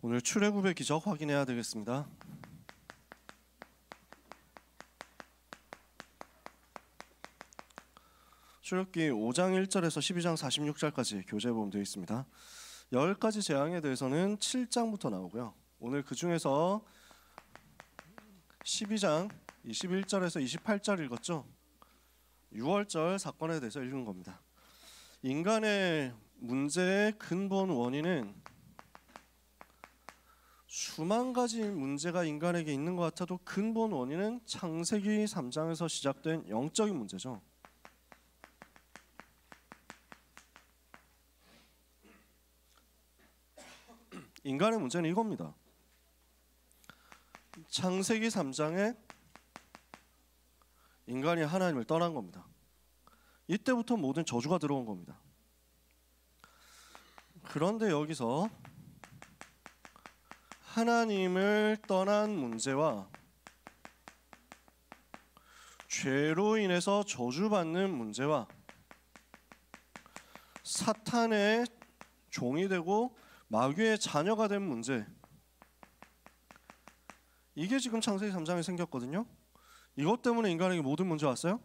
오늘 출애굽의 기적 확인해야 되겠습니다. 출애굽기 5장 1절에서 12장 46절까지 교재에 보면 되어 있습니다. 10가지 재앙에 대해서는 7장부터 나오고요. 오늘 그 중에서 12장 21절에서 28절 읽었죠. 6월절 사건에 대해서 읽은 겁니다. 인간의 문제의 근본 원인은 수만 가지 문제가 인간에게 있는 것 같아도 근본 원인은 창세기 3장에서 시작된 영적인 문제죠. 인간의 문제는 이겁니다. 창세기 3장에 인간이 하나님을 떠난 겁니다. 이때부터 모든 저주가 들어온 겁니다. 그런데 여기서 하나님을 떠난 문제와 죄로 인해서 저주받는 문제와 사탄의 종이 되고 마귀의 자녀가 된 문제, 이게 지금 창세기 3장에 생겼거든요. 이것 때문에 인간에게 모든 문제 왔어요.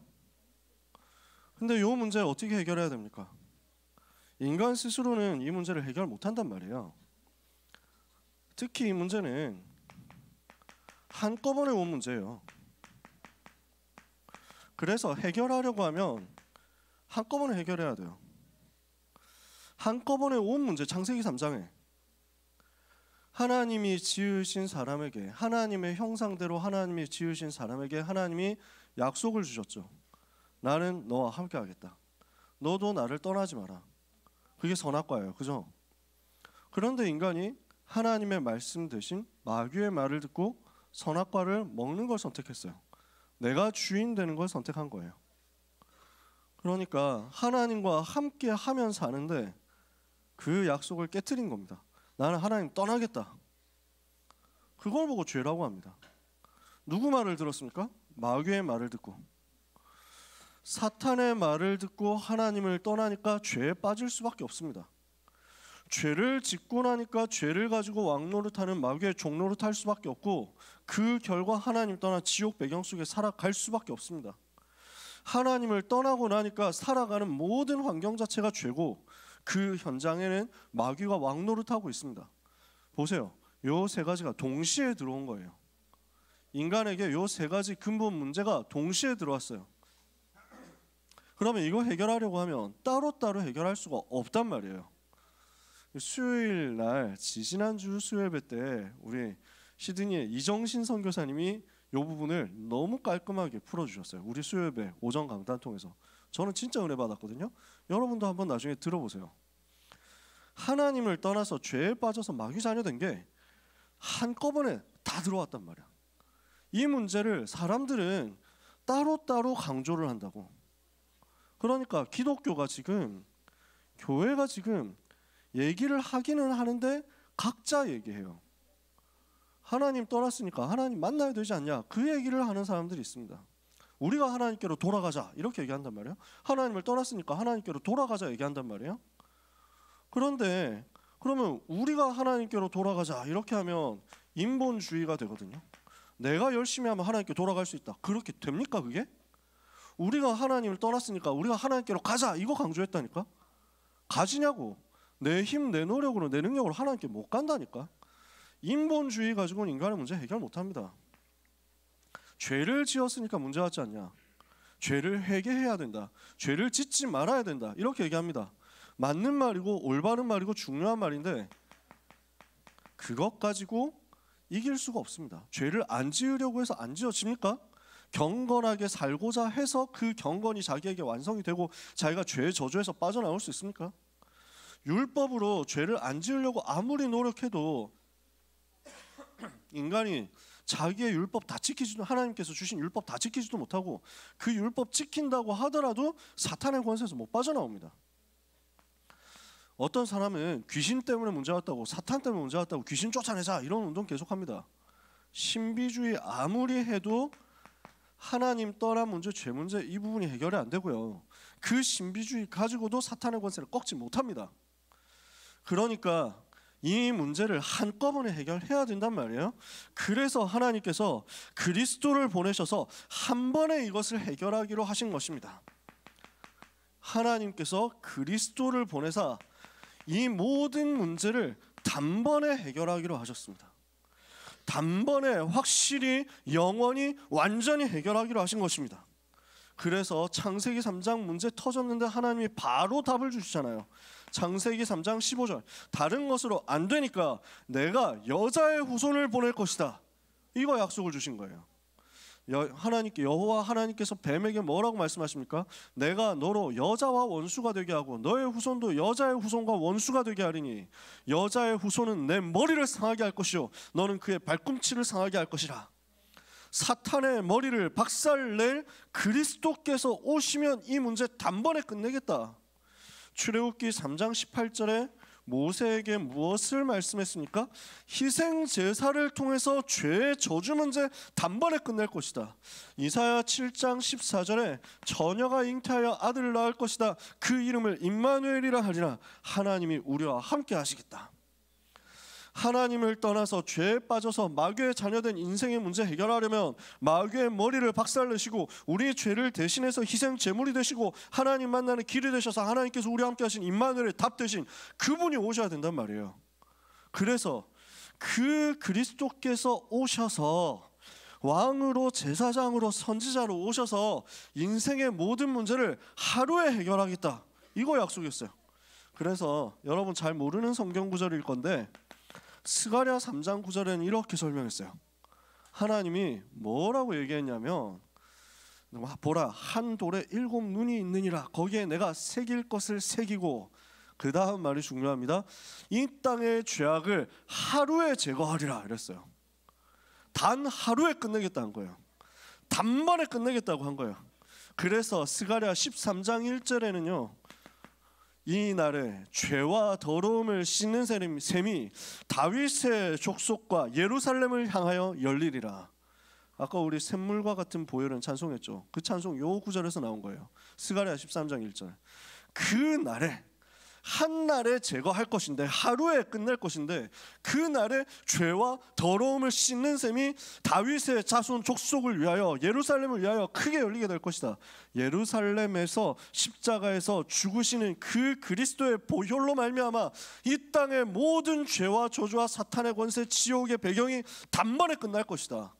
근데 이 문제를 어떻게 해결해야 됩니까? 인간 스스로는 이 문제를 해결 못한단 말이에요. 특히 이 문제는 한꺼번에 온 문제예요. 그래서 해결하려고 하면 한꺼번에 해결해야 돼요. 한꺼번에 온 문제, 창세기 3장에 하나님이 지으신 사람에게, 하나님의 형상대로 하나님이 지으신 사람에게 하나님이 약속을 주셨죠. 나는 너와 함께 하겠다. 너도 나를 떠나지 마라. 그게 선악과예요. 그죠? 그런데 인간이 하나님의 말씀 대신 마귀의 말을 듣고 선악과를 먹는 걸 선택했어요. 내가 주인 되는 걸 선택한 거예요. 그러니까 하나님과 함께 하면 사는데 그 약속을 깨트린 겁니다. 나는 하나님 떠나겠다. 그걸 보고 죄라고 합니다. 누구 말을 들었습니까? 마귀의 말을 듣고. 사탄의 말을 듣고 하나님을 떠나니까 죄에 빠질 수밖에 없습니다. 죄를 짓고 나니까 죄를 가지고 왕노릇하는 마귀의 종노릇할 수밖에 없고, 그 결과 하나님 떠나 지옥 배경 속에 살아갈 수밖에 없습니다. 하나님을 떠나고 나니까 살아가는 모든 환경 자체가 죄고, 그 현장에는 마귀가 왕노릇하고 있습니다. 보세요. 요 세 가지가 동시에 들어온 거예요. 인간에게 요 세 가지 근본 문제가 동시에 들어왔어요. 그러면 이거 해결하려고 하면 따로따로 해결할 수가 없단 말이에요. 수요일 날, 지지난주 수요예배 때 우리 시드니의 이정신 선교사님이 이 부분을 너무 깔끔하게 풀어주셨어요. 우리 수요예배 오전 강단 통해서. 저는 진짜 은혜 받았거든요. 여러분도 한번 나중에 들어보세요. 하나님을 떠나서 죄에 빠져서 마귀 자녀된 게 한꺼번에 다 들어왔단 말이야. 이 문제를 사람들은 따로따로 강조를 한다고. 그러니까 기독교가 지금, 교회가 지금 얘기를 하기는 하는데 각자 얘기해요. 하나님 떠났으니까 하나님 만나야 되지 않냐, 그 얘기를 하는 사람들이 있습니다. 우리가 하나님께로 돌아가자 이렇게 얘기한단 말이에요. 하나님을 떠났으니까 하나님께로 돌아가자 얘기한단 말이에요. 그런데 그러면 우리가 하나님께로 돌아가자 이렇게 하면 인본주의가 되거든요. 내가 열심히 하면 하나님께 돌아갈 수 있다. 그렇게 됩니까 그게? 우리가 하나님을 떠났으니까 우리가 하나님께로 가자 이거 강조했다니까. 가지냐고. 내 힘, 내 노력으로, 내 능력으로 하나님께 못 간다니까. 인본주의 가지고는 인간의 문제 해결 못합니다. 죄를 지었으니까 문제 왔지 않냐. 죄를 회개해야 된다. 죄를 짓지 말아야 된다. 이렇게 얘기합니다. 맞는 말이고 올바른 말이고 중요한 말인데 그것 가지고 이길 수가 없습니다. 죄를 안 지으려고 해서 안 지어집니까? 경건하게 살고자 해서 그 경건이 자기에게 완성이 되고 자기가 죄의 저주에서 빠져나올 수 있습니까? 율법으로 죄를 안 지으려고 아무리 노력해도 인간이 자기의 율법 다 지키지도, 하나님께서 주신 율법 다 지키지도 못하고 그 율법 지킨다고 하더라도 사탄의 권세에서 못 빠져나옵니다. 어떤 사람은 귀신 때문에 문제 왔다고, 사탄 때문에 문제 왔다고 귀신 쫓아내자 이런 운동 계속합니다. 신비주의 아무리 해도 하나님 떠난 문제, 죄 문제 이 부분이 해결이 안 되고요. 그 신비주의 가지고도 사탄의 권세를 꺾지 못합니다. 그러니까 이 문제를 한꺼번에 해결해야 된단 말이에요. 그래서 하나님께서 그리스도를 보내셔서 한 번에 이것을 해결하기로 하신 것입니다. 하나님께서 그리스도를 보내사 이 모든 문제를 단번에 해결하기로 하셨습니다. 단번에 확실히 영원히 완전히 해결하기로 하신 것입니다. 그래서 창세기 3장 문제 터졌는데 하나님이 바로 답을 주시잖아요. 창세기 3장 15절, 다른 것으로 안 되니까 내가 여자의 후손을 보낼 것이다, 이거 약속을 주신 거예요. 하나님께, 여호와 하나님께서 뱀에게 뭐라고 말씀하십니까? 내가 너로 여자와 원수가 되게 하고 너의 후손도 여자의 후손과 원수가 되게 하리니 여자의 후손은 내 머리를 상하게 할 것이요 너는 그의 발꿈치를 상하게 할 것이라. 사탄의 머리를 박살낼 그리스도께서 오시면 이 문제 단번에 끝내겠다. 출애굽기 3장 18절에 모세에게 무엇을 말씀했습니까? 희생 제사를 통해서 죄의 저주 문제 단번에 끝낼 것이다. 이사야 7장 14절에 처녀가 잉태하여 아들을 낳을 것이다. 그 이름을 임마누엘이라 하리라. 하나님이 우리와 함께 하시겠다. 하나님을 떠나서 죄에 빠져서 마귀의 자녀된 인생의 문제 해결하려면 마귀의 머리를 박살내시고 우리의 죄를 대신해서 희생 제물이 되시고 하나님 만나는 길이 되셔서 하나님께서 우리와 함께 하신 임마누엘의 답 되신 그분이 오셔야 된단 말이에요. 그래서 그 그리스도께서 오셔서 왕으로, 제사장으로, 선지자로 오셔서 인생의 모든 문제를 하루에 해결하겠다, 이거 약속했어요. 그래서 여러분 잘 모르는 성경 구절일 건데 스가랴 3장 9절에는 이렇게 설명했어요. 하나님이 뭐라고 얘기했냐면, 보라 한 돌에 7 눈이 있느니라. 거기에 내가 새길 것을 새기고, 그 다음 말이 중요합니다. 이 땅의 죄악을 하루에 제거하리라 이랬어요. 단 하루에 끝내겠다는 거예요. 단번에 끝내겠다고 한 거예요. 그래서 스가랴 13장 1절에는요, 이 날에 죄와 더러움을 씻는 셈이 다윗의 족속과 예루살렘을 향하여 열리리라. 아까 우리 샘물과 같은 보혈은 찬송했죠. 그 찬송 요 구절에서 나온 거예요. 스가랴 13장 1절. 그 날에, 한날에 제거할 것인데, 하루에 끝낼 것인데, 그 날에 죄와 더러움을 씻는 셈이 다윗의 자손 족속을 위하여, 예루살렘을 위하여 크게 열리게 될 것이다. 예루살렘에서 십자가에서 죽으시는 그 그리스도의 보혈로 말미암아 이 땅의 모든 죄와 저주와 사탄의 권세, 지옥의 배경이 단번에 끝날 것이다,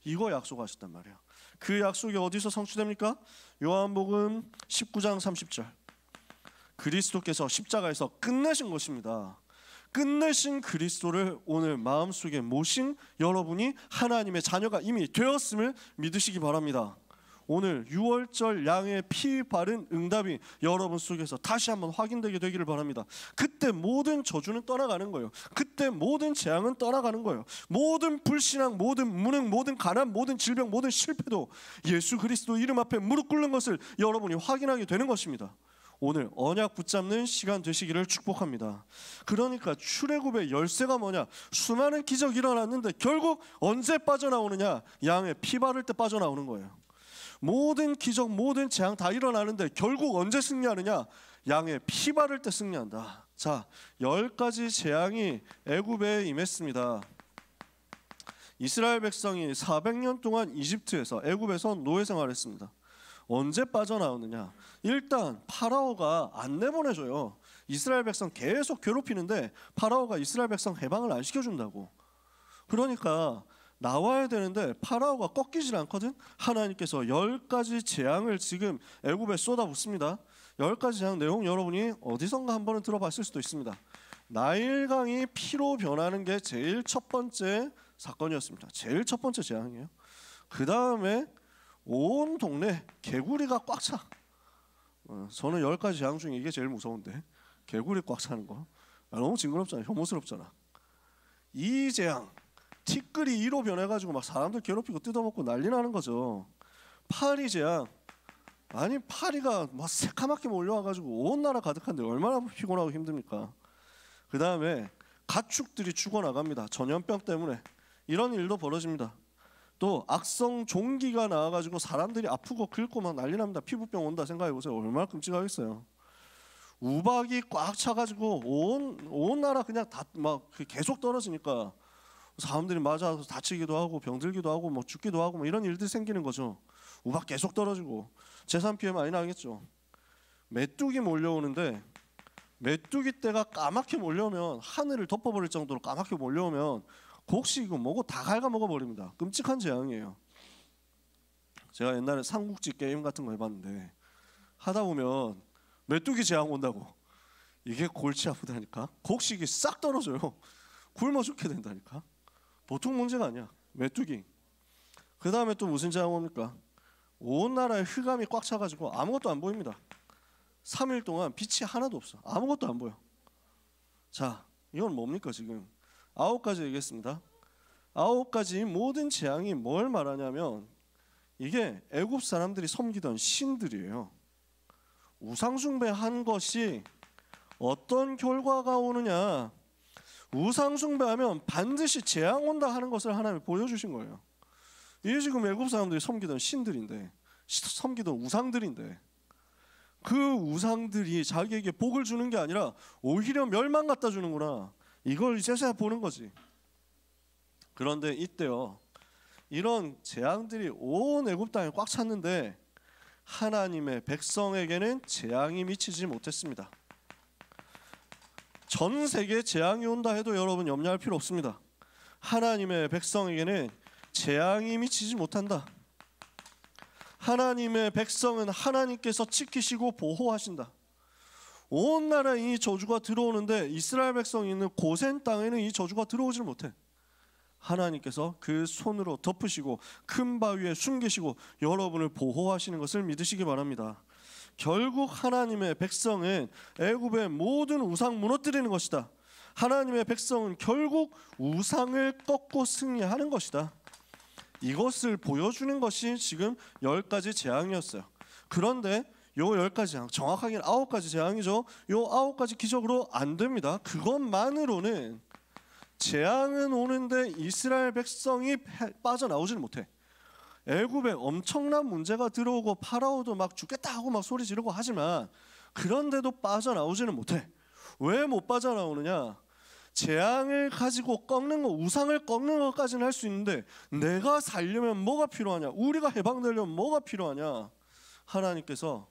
이거 약속하셨단 말이에요. 그 약속이 어디서 성취됩니까? 요한복음 19장 30절. 그리스도께서 십자가에서 끝내신 것입니다. 끝내신 그리스도를 오늘 마음속에 모신 여러분이 하나님의 자녀가 이미 되었음을 믿으시기 바랍니다. 오늘 6월절 양의 피 바른 응답이 여러분 속에서 다시 한번 확인되게 되기를 바랍니다. 그때 모든 저주는 떠나가는 거예요. 그때 모든 재앙은 떠나가는 거예요. 모든 불신앙, 모든 무능, 모든 가난, 모든 질병, 모든 실패도 예수 그리스도 이름 앞에 무릎 꿇는 것을 여러분이 확인하게 되는 것입니다. 오늘 언약 붙잡는 시간 되시기를 축복합니다. 그러니까 출애굽의 열쇠가 뭐냐? 수많은 기적이 일어났는데 결국 언제 빠져나오느냐? 양의 피 바를 때 빠져나오는 거예요. 모든 기적, 모든 재앙 다 일어나는데 결국 언제 승리하느냐? 양의 피 바를 때 승리한다. 자, 10가지 재앙이 애굽에 임했습니다. 이스라엘 백성이 400년 동안 이집트에서, 애굽에서 노예 생활했습니다. 언제 빠져나오느냐? 일단 파라오가 안 내보내줘요. 이스라엘 백성 계속 괴롭히는데 파라오가 이스라엘 백성 해방을 안 시켜준다고. 그러니까 나와야 되는데 파라오가 꺾이질 않거든. 하나님께서 10가지 재앙을 지금 애굽에 쏟아붓습니다. 10가지 재앙 내용 여러분이 어디선가 한 번은 들어봤을 수도 있습니다. 나일강이 피로 변하는 게 제일 첫 번째 사건이었습니다. 제일 첫 번째 재앙이에요. 그 다음에 온 동네 개구리가 꽉 차. 저는 10가지 재앙 중에 이게 제일 무서운데, 개구리 꽉 차는 거 너무 징그럽잖아, 혐오스럽잖아. 이 재앙, 티끌이 이로 변해가지고 막 사람들 괴롭히고 뜯어먹고 난리 나는 거죠. 파리 재앙, 아니 파리가 막 새카맣게 몰려와가지고 온 나라 가득한데 얼마나 피곤하고 힘듭니까? 그 다음에 가축들이 죽어나갑니다. 전염병 때문에. 이런 일도 벌어집니다. 또 악성 종기가 나와가지고 사람들이 아프고 긁고 막 난리 납니다. 피부병 온다 생각해보세요. 얼마나 끔찍하겠어요. 우박이 꽉 차가지고 온 나라 그냥 다 막 계속 떨어지니까 사람들이 맞아서 다치기도 하고 병들기도 하고 뭐 죽기도 하고 뭐 이런 일들이 생기는 거죠. 우박 계속 떨어지고 재산 피해 많이 나겠죠. 메뚜기 몰려오는데 메뚜기 떼가 까맣게 몰려오면 하늘을 덮어버릴 정도로 까맣게 몰려오면 곡식이고 뭐고 다 갉아먹어 버립니다. 끔찍한 재앙이에요. 제가 옛날에 삼국지 게임 같은 거 해봤는데 하다 보면 메뚜기 재앙 온다고 이게 골치 아프다니까. 곡식이 싹 떨어져요. 굶어 죽게 된다니까. 보통 문제가 아니야. 메뚜기. 그 다음에 또 무슨 재앙 옵니까? 온 나라에 흑암이 꽉 차가지고 아무것도 안 보입니다. 3일 동안 빛이 하나도 없어. 아무것도 안 보여. 자, 이건 뭡니까 지금? 9가지 얘기했습니다. 9가지 모든 재앙이 뭘 말하냐면 이게 애굽 사람들이 섬기던 신들이에요. 우상숭배한 것이 어떤 결과가 오느냐, 우상숭배하면 반드시 재앙 온다 하는 것을 하나님이 보여주신 거예요. 이게 지금 애굽 사람들이 섬기던 신들인데, 섬기던 우상들인데, 그 우상들이 자기에게 복을 주는 게 아니라 오히려 멸망 갖다 주는구나, 이걸 이제서야 보는 거지. 그런데 이때요, 이런 재앙들이 온 애굽 땅에 꽉 찼는데 하나님의 백성에게는 재앙이 미치지 못했습니다. 전 세계에 재앙이 온다 해도 여러분 염려할 필요 없습니다. 하나님의 백성에게는 재앙이 미치지 못한다. 하나님의 백성은 하나님께서 지키시고 보호하신다. 온 나라에 이 저주가 들어오는데 이스라엘 백성이 있는 고센 땅에는 이 저주가 들어오질 못해. 하나님께서 그 손으로 덮으시고 큰 바위에 숨기시고 여러분을 보호하시는 것을 믿으시기 바랍니다. 결국 하나님의 백성은 애굽의 모든 우상 무너뜨리는 것이다. 하나님의 백성은 결국 우상을 꺾고 승리하는 것이다. 이것을 보여주는 것이 지금 10가지 재앙이었어요. 그런데 요 10가지 재앙, 정확하게는 9가지 재앙이죠. 요 9가지 기적으로 안 됩니다. 그것만으로는 재앙은 오는데 이스라엘 백성이 빠져나오지는 못해. 애굽에 엄청난 문제가 들어오고 파라오도 막 죽겠다 하고 막 소리 지르고 하지만 그런데도 빠져나오지는 못해. 왜 못 빠져나오느냐? 재앙을 가지고 꺾는 거, 우상을 꺾는 것까지는 할 수 있는데 내가 살려면 뭐가 필요하냐? 우리가 해방되려면 뭐가 필요하냐? 하나님께서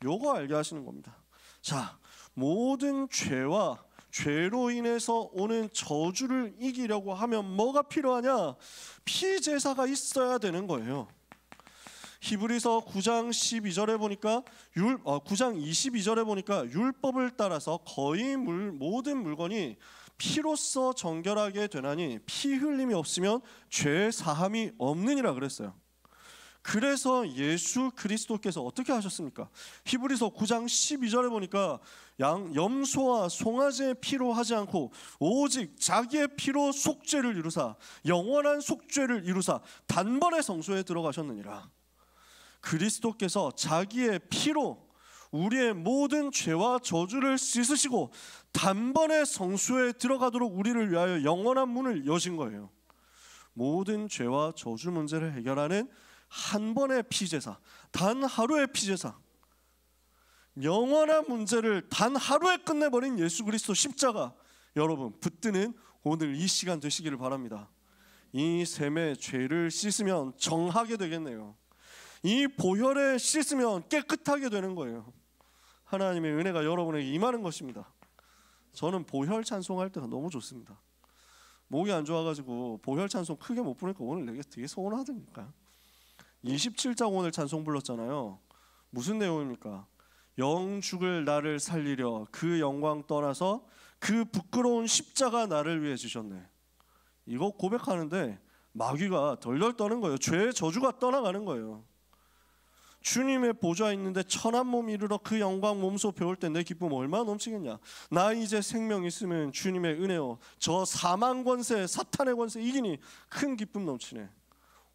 요거 알게 하시는 겁니다. 자, 모든 죄와 죄로 인해서 오는 저주를 이기려고 하면 뭐가 필요하냐? 피제사가 있어야 되는 거예요. 히브리서 9장 12절에 보니까 9장 22절에 보니까 율법을 따라서 거의 모든 물건이 피로써 정결하게 되나니 피 흘림이 없으면 죄 사함이 없느니라 그랬어요. 그래서 예수 그리스도께서 어떻게 하셨습니까? 히브리서 9장 12절에 보니까 염소와 송아지의 피로 하지 않고 오직 자기의 피로 속죄를 이루사 영원한 속죄를 이루사 단번에 성소에 들어가셨느니라. 그리스도께서 자기의 피로 우리의 모든 죄와 저주를 씻으시고 단번에 성소에 들어가도록 우리를 위하여 영원한 문을 여신 거예요. 모든 죄와 저주 문제를 해결하는 한 번의 피제사, 단 하루의 피제사, 영원한 문제를 단 하루에 끝내버린 예수 그리스도 십자가, 여러분 붙드는 오늘 이 시간 되시기를 바랍니다. 이 셈의 죄를 씻으면 정하게 되겠네요. 이 보혈에 씻으면 깨끗하게 되는 거예요. 하나님의 은혜가 여러분에게 임하는 것입니다. 저는 보혈 찬송할 때가 너무 좋습니다. 목이 안 좋아가지고 보혈 찬송 크게 못 부르니까 오늘 내게 되게 서운하다니까. 27장 오늘 찬송 불렀잖아요. 무슨 내용입니까? 영 죽을 나를 살리려 그 영광 떠나서 그 부끄러운 십자가 나를 위해 주셨네. 이거 고백하는데 마귀가 덜덜 떠는 거예요. 죄의 저주가 떠나가는 거예요. 주님의 보좌에 있는데 천한 몸 이르러 그 영광 몸소 배울 때 내 기쁨 얼마나 넘치겠냐. 나 이제 생명 있으면 주님의 은혜요 저 사망 권세 사탄의 권세 이기니 큰 기쁨 넘치네.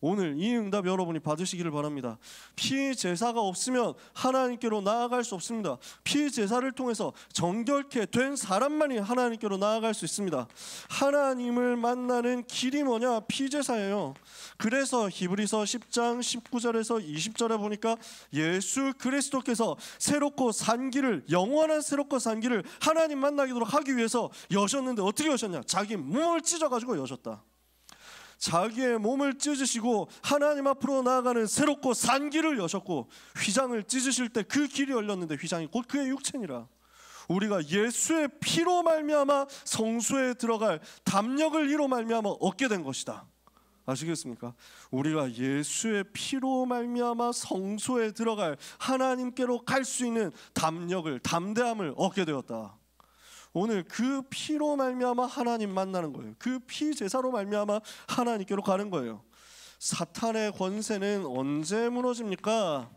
오늘 이 응답 여러분이 받으시기를 바랍니다. 피제사가 없으면 하나님께로 나아갈 수 없습니다. 피제사를 통해서 정결케 된 사람만이 하나님께로 나아갈 수 있습니다. 하나님을 만나는 길이 뭐냐? 피제사예요. 그래서 히브리서 10장 19절에서 20절에 보니까 예수 그리스도께서 새롭고 산 길을, 영원한 새롭고 산 길을 하나님 만나기도록 하기 위해서 여셨는데 어떻게 여셨냐? 자기 몸을 찢어가지고 여셨다. 자기의 몸을 찢으시고 하나님 앞으로 나아가는 새롭고 산 길을 여셨고, 휘장을 찢으실 때 그 길이 열렸는데 휘장이 곧 그의 육체니라. 우리가 예수의 피로 말미암아 성소에 들어갈 담력을 이로 말미암아 얻게 된 것이다. 아시겠습니까? 우리가 예수의 피로 말미암아 성소에 들어갈 하나님께로 갈 수 있는 담력을, 담대함을 얻게 되었다. 오늘 그 피로 말미암아 하나님 만나는 거예요. 그 피 제사로 말미암아 하나님께로 가는 거예요. 사탄의 권세는 언제 무너집니까?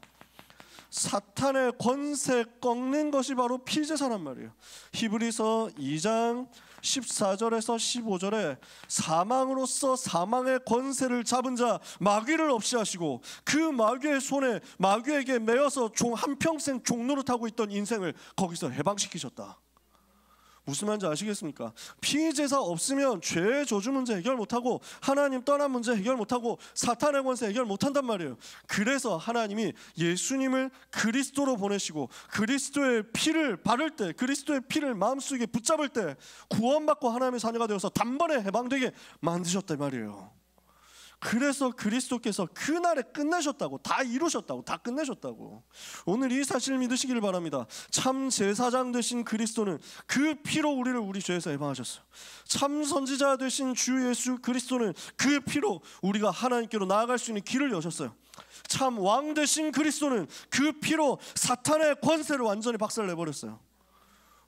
사탄의 권세 꺾는 것이 바로 피 제사란 말이에요. 히브리서 2장 14절에서 15절에 사망으로서 사망의 권세를 잡은 자 마귀를 없이 하시고, 그 마귀의 손에 마귀에게 매여서 한평생 종노릇하고 있던 인생을 거기서 해방시키셨다. 무슨 말인지 아시겠습니까? 피제사 없으면 죄의 저주 문제 해결 못하고, 하나님 떠난 문제 해결 못하고, 사탄의 권세 해결 못한단 말이에요. 그래서 하나님이 예수님을 그리스도로 보내시고 그리스도의 피를 바를 때, 그리스도의 피를 마음속에 붙잡을 때 구원받고 하나님의 자녀가 되어서 단번에 해방되게 만드셨단 말이에요. 그래서 그리스도께서 그날에 끝내셨다고, 다 이루셨다고, 다 끝내셨다고. 오늘 이 사실을 믿으시길 바랍니다. 참 제사장 되신 그리스도는 그 피로 우리를 우리 죄에서 해방하셨어요. 참 선지자 되신 주 예수 그리스도는 그 피로 우리가 하나님께로 나아갈 수 있는 길을 여셨어요. 참 왕 되신 그리스도는 그 피로 사탄의 권세를 완전히 박살내버렸어요.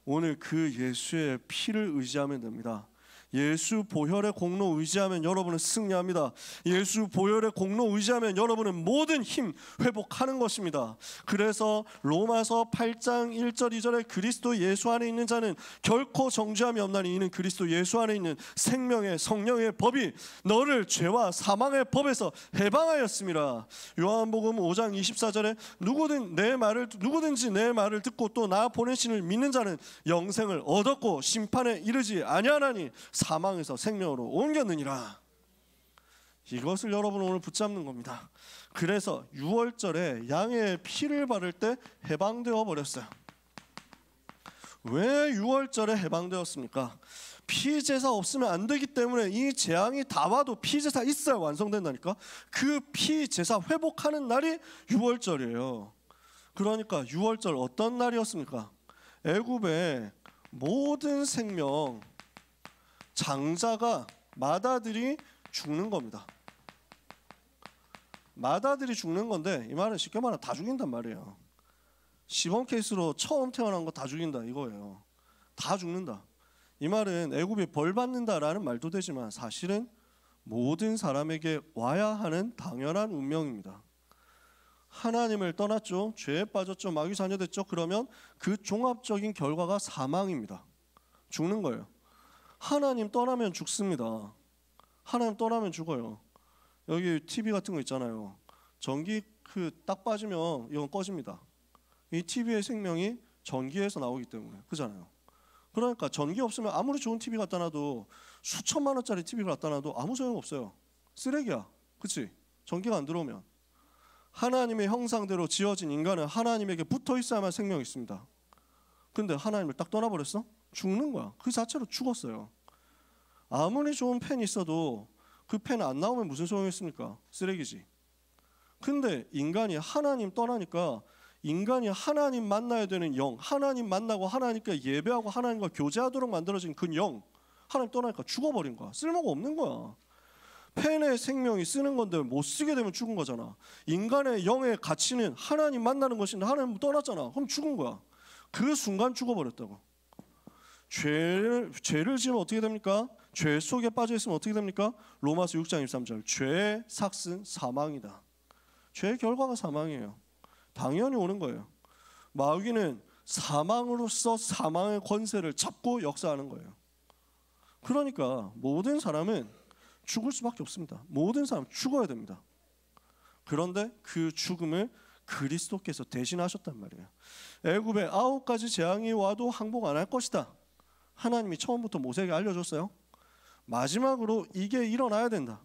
오늘 그 예수의 피를 의지하면 됩니다. 예수 보혈의 공로 의지하면 여러분은 승리합니다. 예수 보혈의 공로 의지하면 여러분은 모든 힘 회복하는 것입니다. 그래서 로마서 8장 1절 2절에 그리스도 예수 안에 있는 자는 결코 정죄함이 없나니 이는 그리스도 예수 안에 있는 생명의 성령의 법이 너를 죄와 사망의 법에서 해방하였습니다. 요한복음 5장 24절에 누구든지 내 말을 듣고 또 나 보내신 이를 믿는 자는 영생을 얻었고 심판에 이르지 아니하나니 사망에서 생명으로 옮겼느니라. 이것을 여러분은 오늘 붙잡는 겁니다. 그래서 6월절에 양의 피를 바를 때 해방되어 버렸어요. 왜 6월절에 해방되었습니까? 피제사 없으면 안 되기 때문에 이 재앙이 다 와도 피제사 있어야 완성된다니까. 그 피제사 회복하는 날이 6월절이에요. 그러니까 6월절 어떤 날이었습니까? 애굽의 모든 생명 장자가 맏아들이 죽는 겁니다. 맏아들이 죽는 건데, 이 말은 쉽게 말하면 다 죽인단 말이에요. 시범 케이스로 처음 태어난 거 다 죽인다 이거예요. 다 죽는다. 이 말은 애굽이 벌 받는다라는 말도 되지만 사실은 모든 사람에게 와야 하는 당연한 운명입니다. 하나님을 떠났죠. 죄에 빠졌죠. 마귀 자녀 됐죠. 그러면 그 종합적인 결과가 사망입니다. 죽는 거예요. 하나님 떠나면 죽습니다. 하나님 떠나면 죽어요. 여기 TV 같은 거 있잖아요. 전기 딱 빠지면 이건 꺼집니다. 이 TV의 생명이 전기에서 나오기 때문에. 그잖아요. 그러니까 전기 없으면 아무리 좋은 TV 갖다 놔도, 수천만 원짜리 TV를 갖다 놔도 아무 소용 없어요. 쓰레기야. 그치? 전기가 안 들어오면. 하나님의 형상대로 지어진 인간은 하나님에게 붙어 있어야만 생명이 있습니다. 근데 하나님을 딱 떠나버렸어? 죽는 거야. 그 자체로 죽었어요. 아무리 좋은 펜이 있어도 그 펜 안 나오면 무슨 소용이 있습니까? 쓰레기지. 근데 인간이 하나님 떠나니까, 인간이 하나님 만나야 되는 영, 하나님 만나고 하나님께 예배하고 하나님과 교제하도록 만들어진 그 영, 하나님 떠나니까 죽어버린 거야. 쓸모가 없는 거야. 펜의 생명이 쓰는 건데 못 쓰게 되면 죽은 거잖아. 인간의 영의 가치는 하나님 만나는 것인데 하나님 떠났잖아. 그럼 죽은 거야. 그 순간 죽어버렸다고. 죄를 지으면 어떻게 됩니까? 죄 속에 빠져 있으면 어떻게 됩니까? 로마서 6장 23절. 죄의 삭은 사망이다. 죄의 결과가 사망이에요. 당연히 오는 거예요. 마귀는 사망으로서 사망의 권세를 잡고 역사하는 거예요. 그러니까 모든 사람은 죽을 수밖에 없습니다. 모든 사람 죽어야 됩니다. 그런데 그 죽음을 그리스도께서 대신하셨단 말이에요. 애굽에 9가지 재앙이 와도 항복 안 할 것이다. 하나님이 처음부터 모세에게 알려줬어요. 마지막으로 이게 일어나야 된다.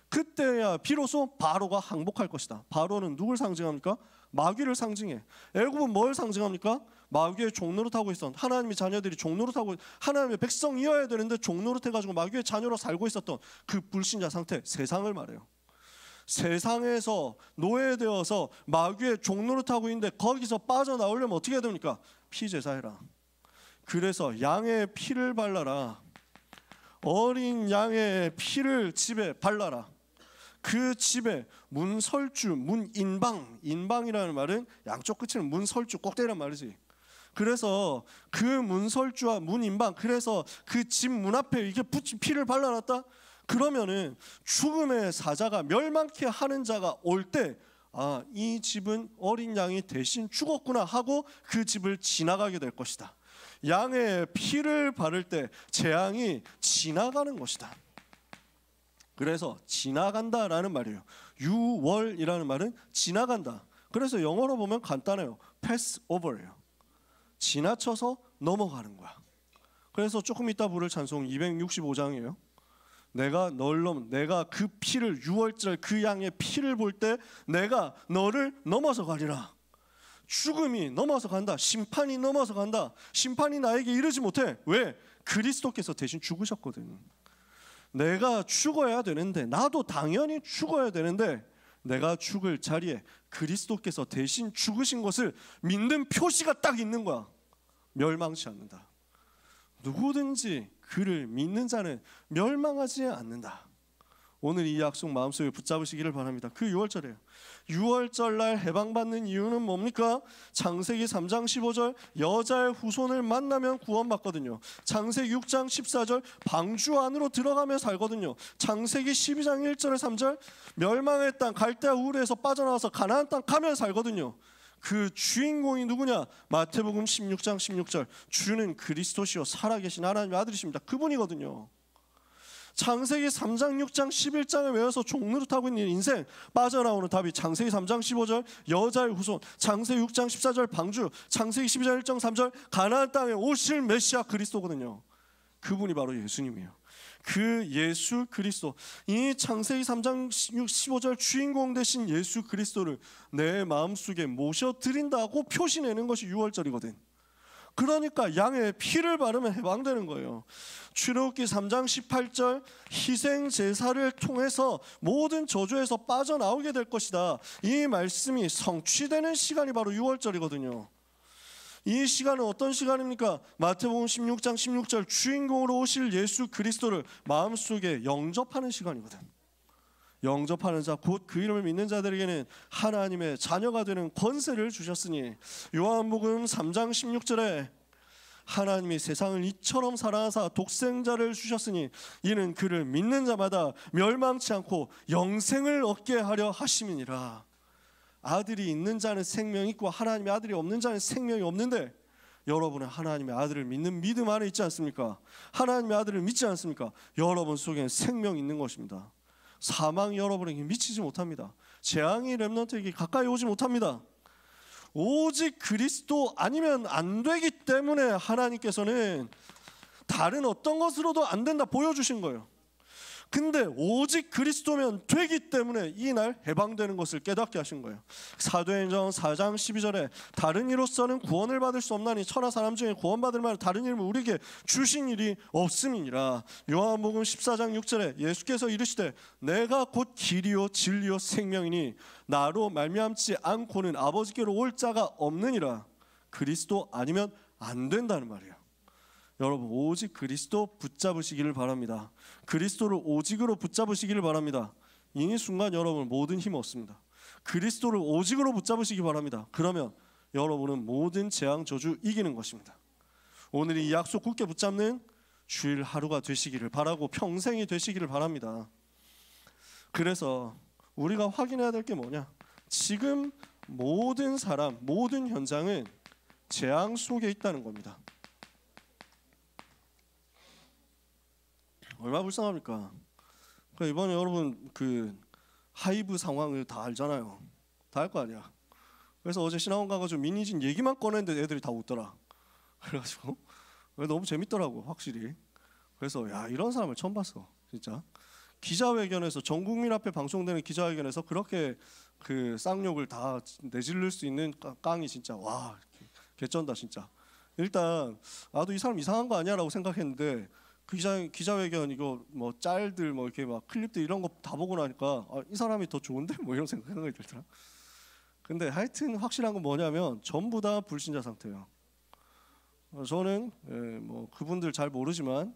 그때야 비로소 바로가 항복할 것이다. 바로는 누굴 상징합니까? 마귀를 상징해. 애굽은 뭘 상징합니까? 마귀의 종노릇하고 있었던, 하나님의 자녀들이 종노릇하고, 하나님의 백성이어야 되는데 종노릇해가지고 마귀의 자녀로 살고 있었던 그 불신자 상태, 세상을 말해요. 세상에서 노예되어서 마귀의 종노릇하고 있는데 거기서 빠져나오려면 어떻게 해야 됩니까? 피제사해라. 그래서 양의 피를 발라라. 어린 양의 피를 집에 발라라. 그 집에 문설주, 문인방, 인방이라는 말은 양쪽 끝에는 문설주, 꼭대기란 말이지. 그래서 그 문설주와 문인방, 그래서 그 집 문 앞에 이게 피를 발라놨다. 그러면은 죽음의 사자가 멸망케 하는 자가 올 때, 아, 이 집은 어린 양이 대신 죽었구나 하고 그 집을 지나가게 될 것이다. 양의 피를 바를 때 재앙이 지나가는 것이다. 그래서 지나간다라는 말이에요. 유월이라는 말은 지나간다. 그래서 영어로 보면 간단해요. pass over예요. 지나쳐서 넘어가는 거야. 그래서 조금 이따 부를 찬송 265장이에요. 내가 그 피를, 유월절 그 양의 피를 볼 때 내가 너를 넘어서 가리라. 죽음이 넘어서 간다. 심판이 넘어서 간다. 심판이 나에게 이르지 못해. 왜? 그리스도께서 대신 죽으셨거든. 내가 죽어야 되는데, 나도 당연히 죽어야 되는데, 내가 죽을 자리에 그리스도께서 대신 죽으신 것을 믿는 표시가 딱 있는 거야. 멸망치 않는다. 누구든지 그를 믿는 자는 멸망하지 않는다. 오늘 이 약속 마음속에 붙잡으시기를 바랍니다. 그 6월절이에요. 6월절 날 해방받는 이유는 뭡니까? 창세기 3장 15절 여자의 후손을 만나면 구원받거든요. 창세기 6장 14절 방주 안으로 들어가며 살거든요. 창세기 12장 1절에 3절 멸망의 땅 갈대아 우르에서 빠져나와서 가나안 땅 가면 살거든요. 그 주인공이 누구냐? 마태복음 16장 16절 주는 그리스도시요 살아계신 하나님의 아들이십니다. 그분이거든요. 창세기 3장 6장 11장에 외워서 종노릇하고 있는 인생, 빠져나오는 답이 창세기 3장 15절 여자의 후손, 창세기 6장 14절 방주, 창세기 12장 1장 3절 가나안 땅에 오실 메시아 그리스도거든요. 그분이 바로 예수님이에요. 그 예수 그리스도, 이 창세기 3장 15절 주인공 되신 예수 그리스도를 내 마음속에 모셔드린다고 표시내는 것이 6월절이거든. 그러니까 양의 피를 바르면 해방되는 거예요. 출애굽기 3장 18절 희생 제사를 통해서 모든 저주에서 빠져나오게 될 것이다. 이 말씀이 성취되는 시간이 바로 6월절이거든요. 이 시간은 어떤 시간입니까? 마태복음 16장 16절 주인공으로 오실 예수 그리스도를 마음속에 영접하는 시간이거든. 영접하는 자 곧 그 이름을 믿는 자들에게는 하나님의 자녀가 되는 권세를 주셨으니 요한복음 3장 16절에 하나님이 세상을 이처럼 사랑하사 독생자를 주셨으니 이는 그를 믿는 자마다 멸망치 않고 영생을 얻게 하려 하심이니라. 아들이 있는 자는 생명이 있고 하나님의 아들이 없는 자는 생명이 없는데, 여러분은 하나님의 아들을 믿는 믿음 안에 있지 않습니까? 하나님의 아들을 믿지 않습니까? 여러분 속에는 생명이 있는 것입니다. 사망이 여러분에게 미치지 못합니다. 재앙이 렘넌트에게 가까이 오지 못합니다. 오직 그리스도 아니면 안 되기 때문에 하나님께서는 다른 어떤 것으로도 안 된다 보여주신 거예요. 근데 오직 그리스도면 되기 때문에 이날 해방되는 것을 깨닫게 하신 거예요. 사도행전 4장 12절에 다른 이로서는 구원을 받을 수 없나니 천하 사람 중에 구원받을 만한 다른 이름을 우리에게 주신 일이 없음이니라. 요한복음 14장 6절에 예수께서 이르시되 내가 곧 길이요 진리요 생명이니 나로 말미암지 않고는 아버지께로 올 자가 없느니라. 그리스도 아니면 안 된다는 말이에요. 여러분 오직 그리스도 붙잡으시기를 바랍니다. 그리스도를 오직으로 붙잡으시기를 바랍니다. 이 순간 여러분 모든 힘 없습니다. 그리스도를 오직으로 붙잡으시기 바랍니다. 그러면 여러분은 모든 재앙 저주 이기는 것입니다. 오늘 이 약속 굳게 붙잡는 주일 하루가 되시기를 바라고 평생이 되시기를 바랍니다. 그래서 우리가 확인해야 될 게 뭐냐? 지금 모든 사람, 모든 현장은 재앙 속에 있다는 겁니다. 얼마나 불쌍합니까? 이번에 여러분 그 하이브 상황을 다 알잖아요. 다 알 거 아니야. 그래서 어제 신학원 가가지고 민희진 얘기만 꺼냈는데 애들이 다 웃더라. 그래가지고 너무 재밌더라고 확실히. 그래서 야 이런 사람을 처음 봤어 진짜. 기자회견에서 전 국민 앞에 방송되는 기자회견에서 그렇게 그 쌍욕을 다 내질를 수 있는 깡이 진짜 와 개쩐다 진짜. 일단 나도 이 사람 이상한 거 아니야라고 생각했는데 그 기자회견 이거 뭐 짤들 뭐 이렇게 막 클립들 이런 거 다 보고 나니까 이 사람이 더 좋은데 뭐 이런 생각이 들더라. 근데 하여튼 확실한 건 뭐냐면 전부 다 불신자 상태예요. 저는 뭐 그분들 잘 모르지만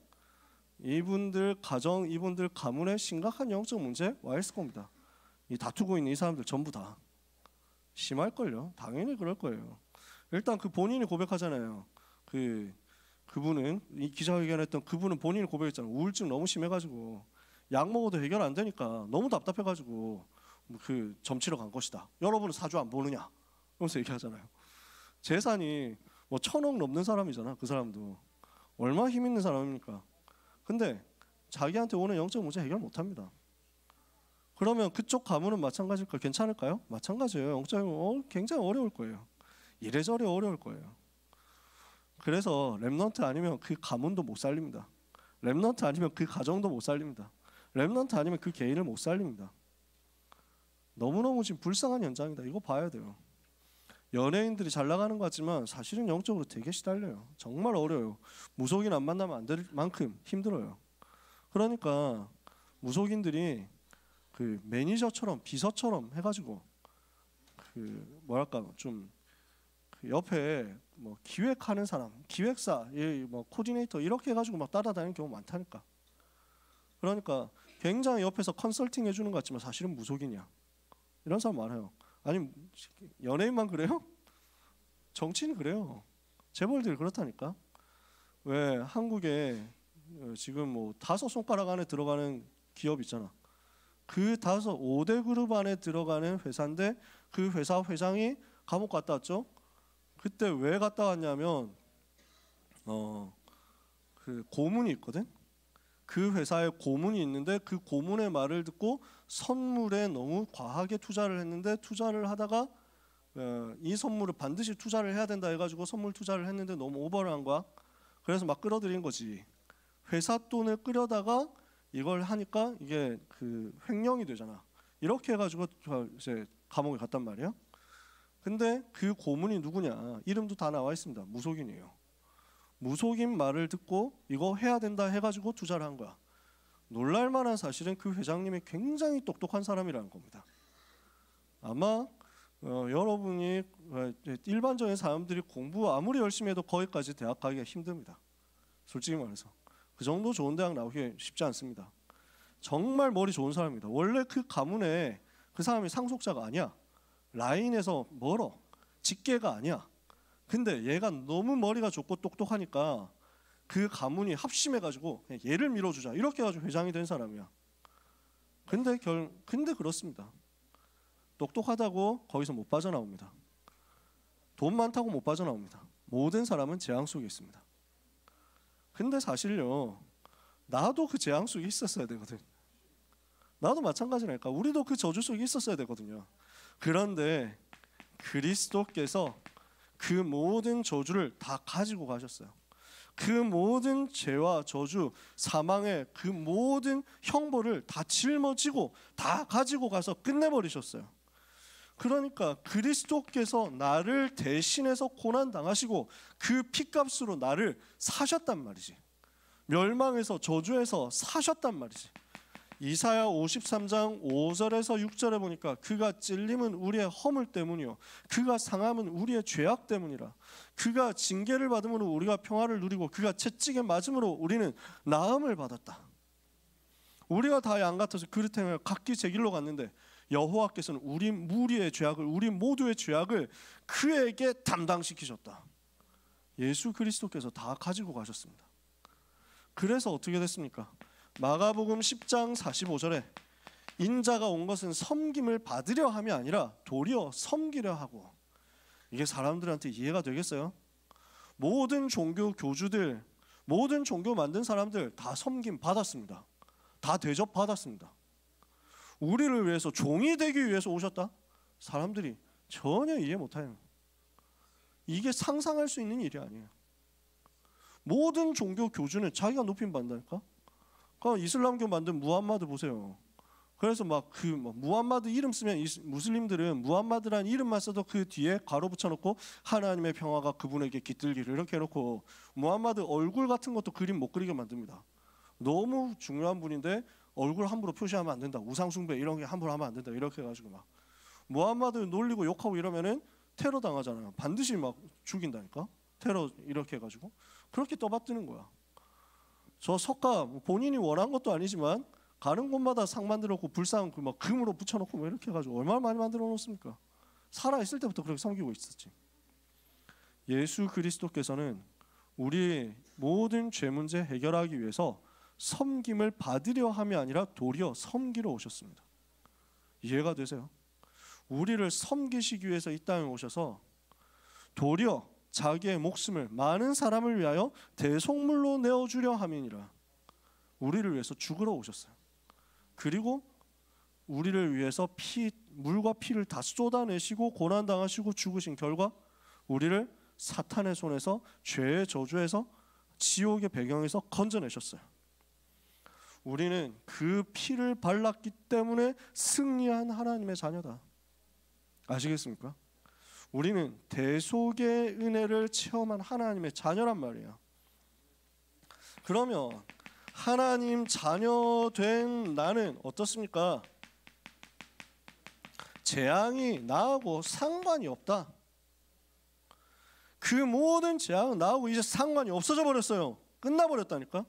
이분들 가정, 이분들 가문에 심각한 영적 문제 와 있을 겁니다. 이 다투고 있는 이 사람들 전부 다 심할걸요. 당연히 그럴 거예요. 일단 그 본인이 고백하잖아요. 그분은 이 기자회견했던 그분은 본인이 고백했잖아요. 우울증 너무 심해가지고 약 먹어도 해결 안 되니까 너무 답답해가지고 그 점치러 간 것이다. 여러분은 사주 안 보느냐? 이러면서 얘기하잖아요. 재산이 뭐 1,000억 넘는 사람이잖아. 그 사람도 얼마나 힘 있는 사람입니까? 근데 자기한테 오는 영적 문제 해결 못합니다. 그러면 그쪽 가문은 마찬가지일까? 괜찮을까요? 마찬가지예요. 영적으로 굉장히 어려울 거예요. 이래저래 어려울 거예요. 그래서 렘넌트 아니면 그 가문도 못 살립니다. 렘넌트 아니면 그 가정도 못 살립니다. 렘넌트 아니면 그 개인을 못 살립니다. 너무너무 지금 불쌍한 현장이다. 이거 봐야 돼요. 연예인들이 잘 나가는 것 같지만 사실은 영적으로 되게 시달려요. 정말 어려워요. 무속인 안 만나면 안 될 만큼 힘들어요. 그러니까 무속인들이 그 매니저처럼 비서처럼 해가지고 그 뭐랄까 좀 그 옆에 뭐 기획하는 사람, 기획사, 뭐 코디네이터 이렇게 해가지고 막 따라다니는 경우 많다니까. 그러니까 굉장히 옆에서 컨설팅 해주는 것 같지만 사실은 무속인이야. 이런 사람 많아요. 아니 연예인만 그래요? 정치인 그래요. 재벌들이 그렇다니까. 왜 한국에 지금 뭐 5손가락 안에 들어가는 기업 있잖아. 그 5대 그룹 안에 들어가는 회사인데 그 회사 회장이 감옥 갔다 왔죠. 그때 왜 갔다 왔냐면 그 고문이 있거든. 그 회사에 고문이 있는데 그 고문의 말을 듣고 선물에 너무 과하게 투자를 했는데 투자를 하다가 이 선물을 반드시 투자를 해야 된다 해가지고 선물 투자를 했는데 너무 오버를 한 거야. 그래서 막 끌어들인 거지. 회사 돈을 끌여다가 이걸 하니까 이게 그 횡령이 되잖아. 이렇게 해가지고 이제 감옥에 갔단 말이야. 근데 그 고문이 누구냐? 이름도 다 나와 있습니다. 무속인이에요. 무속인 말을 듣고 이거 해야 된다 해가지고 투자를 한 거야. 놀랄만한 사실은 그 회장님이 굉장히 똑똑한 사람이라는 겁니다. 아마 여러분이 일반적인 사람들이 공부 아무리 열심히 해도 거기까지 대학 가기가 힘듭니다. 솔직히 말해서 그 정도 좋은 대학 나오기 쉽지 않습니다. 정말 머리 좋은 사람입니다. 원래 그 가문에 그 사람이 상속자가 아니야. 라인에서 멀어. 직계가 아니야. 근데 얘가 너무 머리가 좋고 똑똑하니까 그 가문이 합심해가지고 얘를 밀어주자 이렇게 해가지고 회장이 된 사람이야. 근데 그렇습니다. 똑똑하다고 거기서 못 빠져나옵니다. 돈 많다고 못 빠져나옵니다. 모든 사람은 재앙 속에 있습니다. 근데 사실요, 나도 그 재앙 속에 있었어야 되거든. 나도 마찬가지라니까. 우리도 그 저주 속에 있었어야 되거든요. 그런데 그리스도께서 그 모든 저주를 다 가지고 가셨어요. 그 모든 죄와 저주, 사망의 그 모든 형벌을 다 짊어지고 다 가지고 가서 끝내버리셨어요. 그러니까 그리스도께서 나를 대신해서 고난 당하시고 그 피값으로 나를 사셨단 말이지. 멸망에서 저주에서 사셨단 말이지. 이사야 53장 5절에서 6절에 보니까 그가 찔림은 우리의 허물 때문이요 그가 상함은 우리의 죄악 때문이라. 그가 징계를 받음으로 우리가 평화를 누리고 그가 채찍에 맞음으로 우리는 나음을 받았다. 우리가 다 양 같아서 그릇 행하여 각기 제 길로 갔는데 여호와께서는 우리 무리의 죄악을, 우리 모두의 죄악을 그에게 담당시키셨다. 예수 그리스도께서 다 가지고 가셨습니다. 그래서 어떻게 됐습니까? 마가복음 10장 45절에 인자가 온 것은 섬김을 받으려 함이 아니라 도리어 섬기려 하고. 이게 사람들한테 이해가 되겠어요? 모든 종교 교주들, 모든 종교 만든 사람들 다 섬김 받았습니다. 다 대접받았습니다. 우리를 위해서 종이 되기 위해서 오셨다? 사람들이 전혀 이해 못해요. 이게 상상할 수 있는 일이 아니에요. 모든 종교 교주는 자기가 높임 받는다니까. 그러니까 이슬람교 만든 무함마드 보세요. 그래서 막 그 무함마드 이름 쓰면 무슬림들은 무함마드라는 이름만 써도 그 뒤에 가로 붙여놓고 하나님의 평화가 그분에게 깃들기를 이렇게 해놓고 무함마드 얼굴 같은 것도 그림 못 그리게 만듭니다. 너무 중요한 분인데 얼굴 함부로 표시하면 안 된다. 우상숭배 이런 게 함부로 하면 안 된다. 이렇게 해가지고 막 무함마드 놀리고 욕하고 이러면은 테러 당하잖아요. 반드시 막 죽인다니까. 테러 이렇게 해가지고 그렇게 떠받드는 거야. 저 석가 본인이 원한 것도 아니지만 가는 곳마다 상 만들었고 불상 그 막 금으로 붙여놓고 뭐 이렇게 해가지고 얼마나 많이 만들어 놓습니까? 살아 있을 때부터 그렇게 섬기고 있었지. 예수 그리스도께서는 우리 모든 죄 문제 해결하기 위해서 섬김을 받으려 함이 아니라 도리어 섬기러 오셨습니다. 이해가 되세요? 우리를 섬기시기 위해서 이 땅에 오셔서 도리어 자기의 목숨을 많은 사람을 위하여 대속물로 내어주려 함이니라. 우리를 위해서 죽으러 오셨어요. 그리고 우리를 위해서 물과 피를 다 쏟아내시고 고난당하시고 죽으신 결과 우리를 사탄의 손에서 죄의 저주에서 지옥의 배경에서 건져내셨어요. 우리는 그 피를 발랐기 때문에 승리한 하나님의 자녀다. 아시겠습니까? 우리는 대속의 은혜를 체험한 하나님의 자녀란 말이에요. 그러면 하나님 자녀 된 나는 어떻습니까? 재앙이 나하고 상관이 없다. 그 모든 재앙은 나하고 이제 상관이 없어져 버렸어요. 끝나버렸다니까.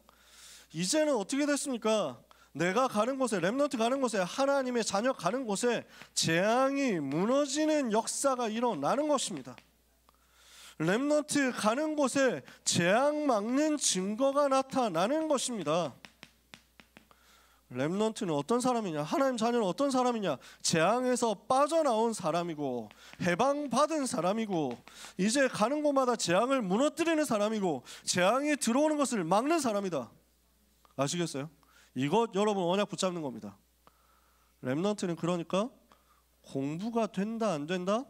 이제는 어떻게 됐습니까? 내가 가는 곳에, 렘넌트 가는 곳에, 하나님의 자녀 가는 곳에 재앙이 무너지는 역사가 일어나는 것입니다. 렘넌트 가는 곳에 재앙 막는 증거가 나타나는 것입니다. 렘넌트는 어떤 사람이냐? 하나님 자녀는 어떤 사람이냐? 재앙에서 빠져나온 사람이고 해방받은 사람이고 이제 가는 곳마다 재앙을 무너뜨리는 사람이고 재앙이 들어오는 것을 막는 사람이다. 아시겠어요? 이것 여러분 언약 붙잡는 겁니다. 렘넌트는 그러니까 공부가 된다 안 된다?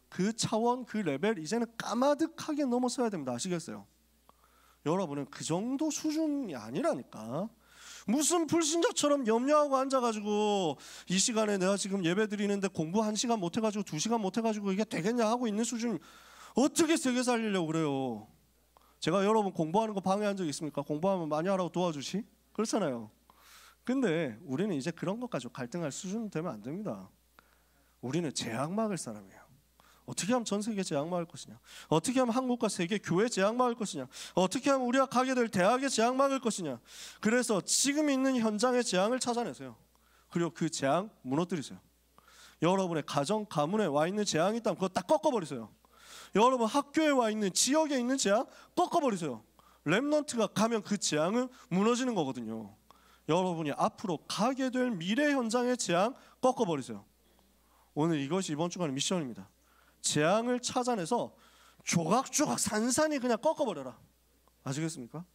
그 차원 그 레벨 이제는 까마득하게 넘어서야 됩니다. 아시겠어요? 여러분은 그 정도 수준이 아니라니까. 무슨 불신자처럼 염려하고 앉아가지고 이 시간에 내가 지금 예배 드리는데 공부 1시간 못해가지고 2시간 못해가지고 이게 되겠냐 하고 있는 수준. 어떻게 세계 살리려고 그래요? 제가 여러분 공부하는 거 방해한 적 있습니까? 공부하면 많이 하라고 도와주시? 그렇잖아요. 근데 우리는 이제 그런 것 가지고 갈등할 수준 되면 안 됩니다. 우리는 재앙 막을 사람이에요. 어떻게 하면 전 세계 재앙 막을 것이냐? 어떻게 하면 한국과 세계 교회 재앙 막을 것이냐? 어떻게 하면 우리가 가게 될 대학의 재앙 막을 것이냐? 그래서 지금 있는 현장의 재앙을 찾아내세요. 그리고 그 재앙 무너뜨리세요. 여러분의 가정, 가문에 와 있는 재앙이 있다면 그거 딱 꺾어버리세요. 여러분 학교에 와 있는 지역에 있는 재앙 꺾어버리세요. 렘넌트가 가면 그 재앙은 무너지는 거거든요. 여러분이 앞으로 가게 될 미래 현장의 재앙 꺾어버리세요. 오늘 이것이 이번 주간의 미션입니다. 재앙을 찾아내서 조각조각 산산이 그냥 꺾어버려라. 아시겠습니까?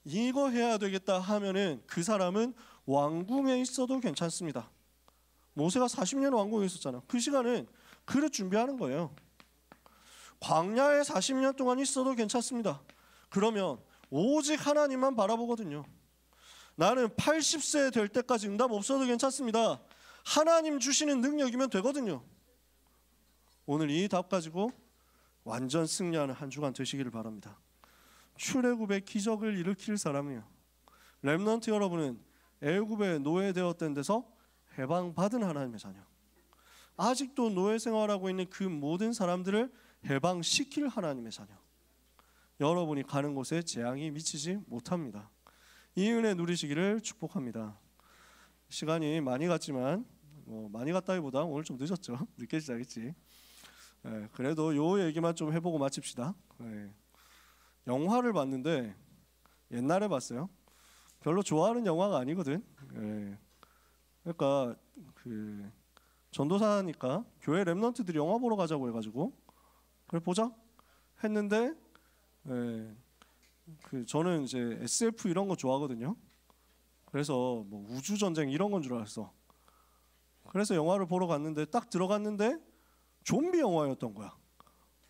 이거 해야 되겠다 하면은 그 사람은 왕궁에 있어도 괜찮습니다. 모세가 40년 왕궁에 있었잖아. 그 시간은 그릇 준비하는 거예요. 광야에 40년 동안 있어도 괜찮습니다. 그러면 오직 하나님만 바라보거든요. 나는 80세 될 때까지 응답 없어도 괜찮습니다. 하나님 주시는 능력이면 되거든요. 오늘 이 답 가지고 완전 승리하는 한 주간 되시기를 바랍니다. 출애굽의 기적을 일으킬 사람이에요. 렘넌트 여러분은 애굽에 노예되었던 데서 해방받은 하나님의 자녀. 아직도 노예 생활하고 있는 그 모든 사람들을 해방시킬 하나님의 자녀. 여러분이 가는 곳에 재앙이 미치지 못합니다. 이 은혜 누리시기를 축복합니다. 시간이 많이 갔지만 많이 갔다기보다 오늘 좀 늦었죠. 늦게 시작했지. 그래도 요 얘기만 좀 해보고 마칩시다. 영화를 봤는데 옛날에 봤어요. 별로 좋아하는 영화가 아니거든. 그러니까 그 전도사니까 교회 렘넌트들이 영화 보러 가자고 해가지고 그래 보자 했는데 저는 이제 SF 이런 거 좋아하거든요. 그래서 뭐 우주 전쟁 이런 건 줄 알았어. 그래서 영화를 보러 갔는데 딱 들어갔는데 좀비 영화였던 거야.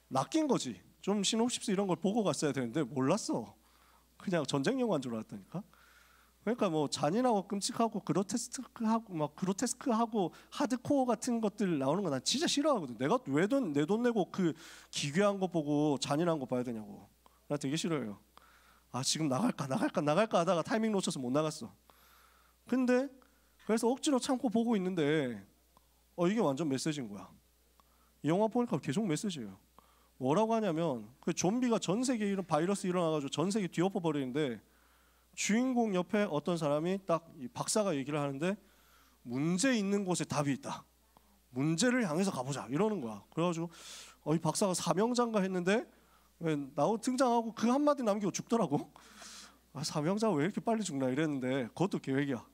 낚인 거지. 좀 시놉시스 이런 걸 보고 갔어야 되는데 몰랐어. 그냥 전쟁 영화인 줄 알았다니까. 그러니까 뭐 잔인하고 끔찍하고 그로테스크하고 하드코어 같은 것들 나오는 거 난 진짜 싫어하거든. 내가 왜 내 돈 내고 그 기괴한 거 보고 잔인한 거 봐야 되냐고. 나 되게 싫어해요. 아 지금 나갈까 하다가 타이밍 놓쳐서 못 나갔어. 근데 그래서 억지로 참고 보고 있는데 이게 완전 메시지인 거야. 이 영화 보니까 계속 메시지예요. 뭐라고 하냐면 그 좀비가 전 세계에 이런 바이러스 일어나가지고 전 세계 뒤엎어 버리는데 주인공 옆에 어떤 사람이 딱 이 박사가 얘기를 하는데 문제 있는 곳에 답이 있다. 문제를 향해서 가보자 이러는 거야. 그래가지고 이 박사가 사명자인가 했는데 왜 등장하고 그 한마디 남기고 죽더라고. 사명자가 왜 이렇게 빨리 죽나 이랬는데 그것도 계획이야.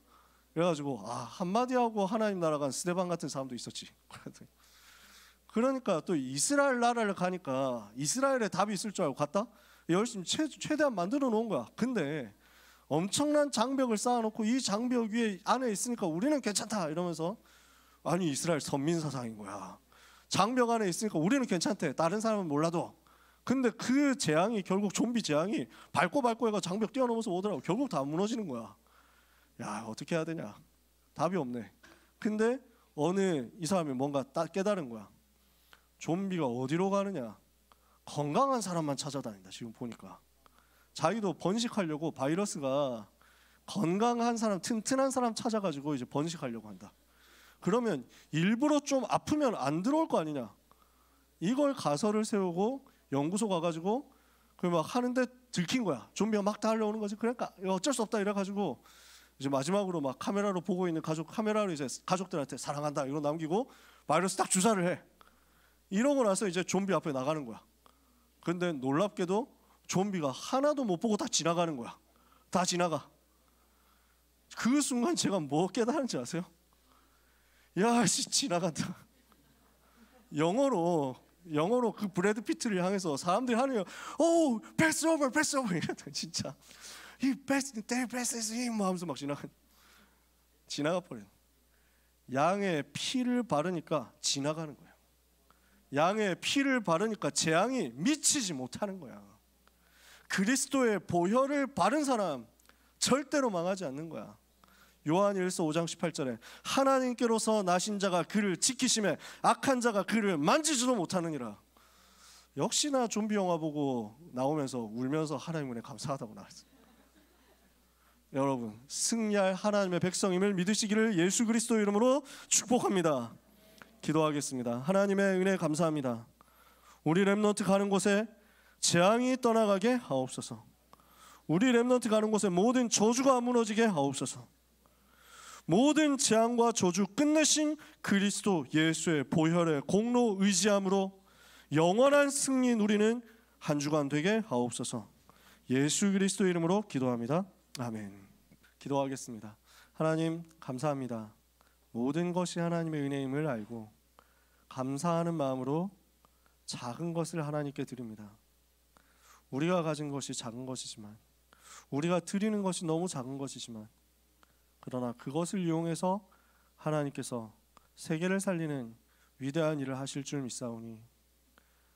그래가지고 한마디 하고 하나님 나라 간 스데반 같은 사람도 있었지. 그러니까 또 이스라엘 나라를 가니까 이스라엘에 답이 있을 줄 알고 갔다. 열심히 최대한 만들어 놓은 거야. 근데 엄청난 장벽을 쌓아놓고 이 장벽 위에 안에 있으니까 우리는 괜찮다 이러면서 아니 이스라엘 선민 사상인 거야. 장벽 안에 있으니까 우리는 괜찮대. 다른 사람은 몰라도. 근데 그 재앙이 결국 좀비 재앙이 밟고 해가 장벽 뛰어넘어서 오더라고. 결국 다 무너지는 거야. 야 어떻게 해야 되냐. 답이 없네. 근데 어느 이 사람이 뭔가 깨달은 거야. 좀비가 어디로 가느냐. 건강한 사람만 찾아다닌다. 지금 보니까. 자기도 번식하려고 바이러스가 건강한 사람, 튼튼한 사람 찾아가지고 이제 번식하려고 한다. 그러면 일부러 좀 아프면 안 들어올 거 아니냐. 이걸 가설을 세우고 연구소 가가지고 그 막 하는데 들킨 거야. 좀비가 막 달려오는 거지. 그러니까 어쩔 수 없다 이래가지고 이제 마지막으로 막 카메라로 보고 있는 카메라로 이제 가족들한테 사랑한다 이거 남기고 바이러스 딱 주사를 해. 이러고 나서 이제 좀비 앞에 나가는 거야. 근데 놀랍게도 좀비가 하나도 못 보고 다 지나가는 거야. 다 지나가. 그 순간 제가 뭐 깨달은지 아세요? 야씨 지나간다. 영어로 그 브래드 피트를 향해서 사람들이 하는 오 패스 오버 진짜 이 패스 하면서 막 지나가 버려. 양의 피를 바르니까 지나가는 거야. 양의 피를 바르니까 재앙이 미치지 못하는 거야. 그리스도의 보혈을 바른 사람 절대로 망하지 않는 거야. 요한일서 5장 18절에 하나님께로서 나신 자가 그를 지키심에 악한 자가 그를 만지지도 못하느니라. 역시나 좀비 영화 보고 나오면서 울면서 하나님 은혜 감사하다고 나왔어요. 여러분 승리할 하나님의 백성임을 믿으시기를 예수 그리스도 이름으로 축복합니다. 기도하겠습니다. 하나님의 은혜 감사합니다. 우리 렘넌트 가는 곳에 재앙이 떠나가게 하옵소서. 우리 렘넌트 가는 곳에 모든 저주가 무너지게 하옵소서. 모든 재앙과 저주 끝내신 그리스도 예수의 보혈의 공로 의지함으로 영원한 승리 누리는 한 주간 되게 하옵소서. 예수 그리스도 이름으로 기도합니다. 아멘. 기도하겠습니다. 하나님 감사합니다. 모든 것이 하나님의 은혜임을 알고 감사하는 마음으로 작은 것을 하나님께 드립니다. 우리가 가진 것이 작은 것이지만 우리가 드리는 것이 너무 작은 것이지만 그러나 그것을 이용해서 하나님께서 세계를 살리는 위대한 일을 하실 줄 믿사오니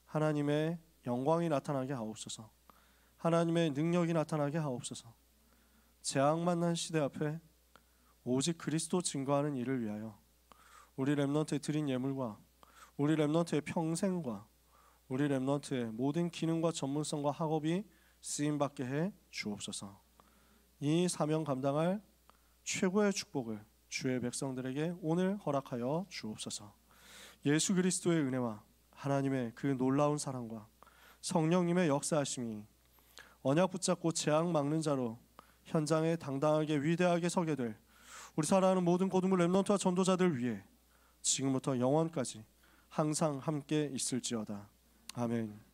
하나님의 영광이 나타나게 하옵소서. 하나님의 능력이 나타나게 하옵소서. 재앙 만난 시대 앞에 오직 그리스도 증거하는 일을 위하여 우리 렘넌트에 드린 예물과 우리 렘넌트의 평생과 우리 렘넌트의 모든 기능과 전문성과 학업이 쓰임받게 해 주옵소서. 이 사명 감당할 최고의 축복을 주의 백성들에게 오늘 허락하여 주옵소서. 예수 그리스도의 은혜와 하나님의 그 놀라운 사랑과 성령님의 역사하심이 언약 붙잡고 재앙 막는 자로 현장에 당당하게 위대하게 서게 될 우리 사랑하는 모든 거두물 렘넌트와 전도자들 위해 지금부터 영원까지 항상 함께 있을지어다. 아멘.